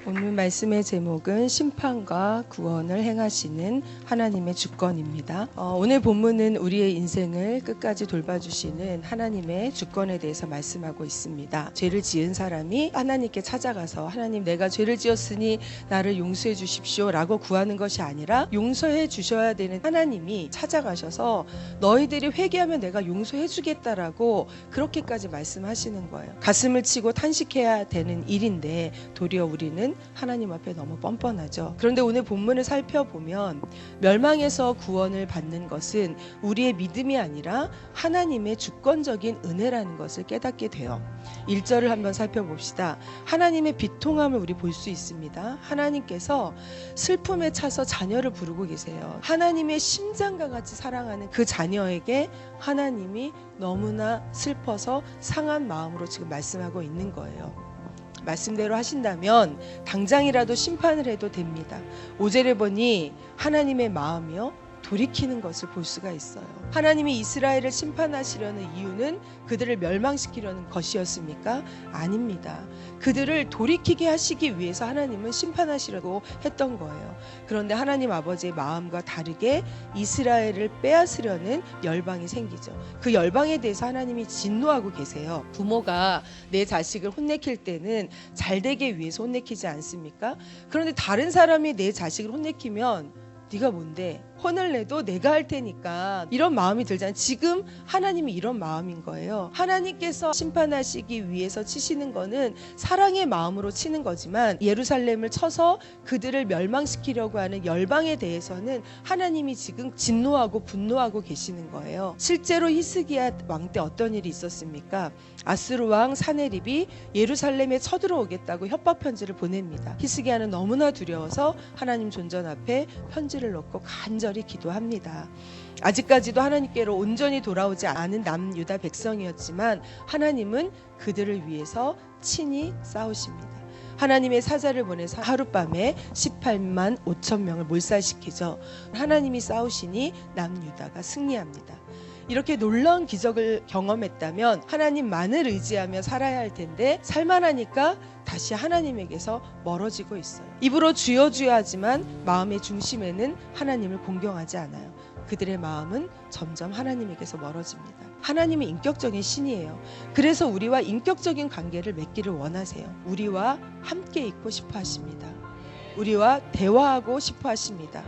오늘 말씀의 제목은 심판과 구원을 행하시는 하나님의 주권입니다. 오늘 본문은 우리의 인생을 끝까지 돌봐주시는 하나님의 주권에 대해서 말씀하고 있습니다. 죄를 지은 사람이 하나님께 찾아가서 하나님, 내가 죄를 지었으니 나를 용서해 주십시오 라고 구하는 것이 아니라 용서해 주셔야 되는 하나님이 찾아가셔서 너희들이 회개하면 내가 용서해 주겠다라고 그렇게까지 말씀하시는 거예요. 가슴을 치고 탄식해야 되는 일인데 도리어 우리는 하나님 앞에 너무 뻔뻔하죠. 그런데 오늘 본문을 살펴보면 멸망에서 구원을 받는 것은 우리의 믿음이 아니라 하나님의 주권적인 은혜라는 것을 깨닫게 돼요. 1절을 한번 살펴봅시다. 하나님의 비통함을 우리 볼 수 있습니다. 하나님께서 슬픔에 차서 자녀를 부르고 계세요. 하나님의 심장과 같이 사랑하는 그 자녀에게 하나님이 너무나 슬퍼서 상한 마음으로 지금 말씀하고 있는 거예요. 말씀대로 하신다면 당장이라도 심판을 해도 됩니다. 5절에 보니 하나님의 마음이요 돌이키는 것을 볼 수가 있어요. 하나님이 이스라엘을 심판하시려는 이유는 그들을 멸망시키려는 것이었습니까? 아닙니다. 그들을 돌이키게 하시기 위해서 하나님은 심판하시려고 했던 거예요. 그런데 하나님 아버지의 마음과 다르게 이스라엘을 빼앗으려는 열방이 생기죠. 그 열방에 대해서 하나님이 진노하고 계세요. 부모가 내 자식을 혼내킬 때는 잘되게 위해서 혼내키지 않습니까? 그런데 다른 사람이 내 자식을 혼내키면 네가 뭔데? 혼을 내도 내가 할 테니까 이런 마음이 들잖아요. 지금 하나님이 이런 마음인 거예요. 하나님께서 심판하시기 위해서 치시는 거는 사랑의 마음으로 치는 거지만 예루살렘을 쳐서 그들을 멸망시키려고 하는 열방에 대해서는 하나님이 지금 진노하고 분노하고 계시는 거예요. 실제로 히스기야 왕 때 어떤 일이 있었습니까? 아스루 왕 사네립이 예루살렘에 쳐들어오겠다고 협박 편지를 보냅니다. 히스기야는 너무나 두려워서 하나님 존전 앞에 편지를 놓고 간절히 기도합니다. 아직까지도 하나님께로 온전히 돌아오지 않은 남유다 백성이었지만 하나님은 그들을 위해서 친히 싸우십니다. 하나님의 사자를 보내서 하룻밤에 18만 5천 명을 몰살시키죠. 하나님이 싸우시니 남유다가 승리합니다. 이렇게 놀라운 기적을 경험했다면 하나님만을 의지하며 살아야 할 텐데 살만하니까 다시 하나님에게서 멀어지고 있어요. 입으로 주여 주여 하지만 마음의 중심에는 하나님을 공경하지 않아요. 그들의 마음은 점점 하나님에게서 멀어집니다. 하나님은 인격적인 신이에요. 그래서 우리와 인격적인 관계를 맺기를 원하세요. 우리와 함께 있고 싶어 하십니다. 우리와 대화하고 싶어 하십니다.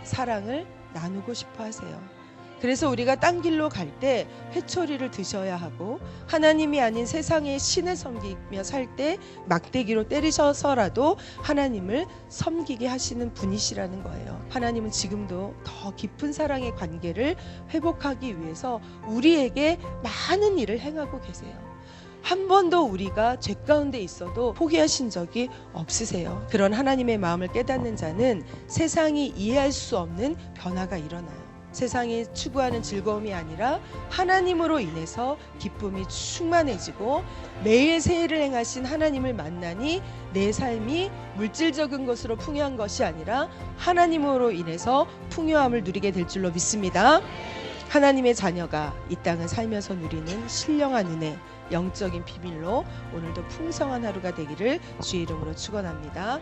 사랑을 나누고 싶어 하세요. 그래서 우리가 딴 길로 갈 때 회초리를 드셔야 하고 하나님이 아닌 세상의 신을 섬기며 살 때 막대기로 때리셔서라도 하나님을 섬기게 하시는 분이시라는 거예요. 하나님은 지금도 더 깊은 사랑의 관계를 회복하기 위해서 우리에게 많은 일을 행하고 계세요. 한 번도 우리가 죄 가운데 있어도 포기하신 적이 없으세요. 그런 하나님의 마음을 깨닫는 자는 세상이 이해할 수 없는 변화가 일어나요. 세상이 추구하는 즐거움이 아니라 하나님으로 인해서 기쁨이 충만해지고 매일 새해를 행하신 하나님을 만나니 내 삶이 물질적인 것으로 풍요한 것이 아니라 하나님으로 인해서 풍요함을 누리게 될 줄로 믿습니다. 하나님의 자녀가 이 땅을 살면서 누리는 신령한 은혜, 영적인 비밀로 오늘도 풍성한 하루가 되기를 주의 이름으로 축원합니다.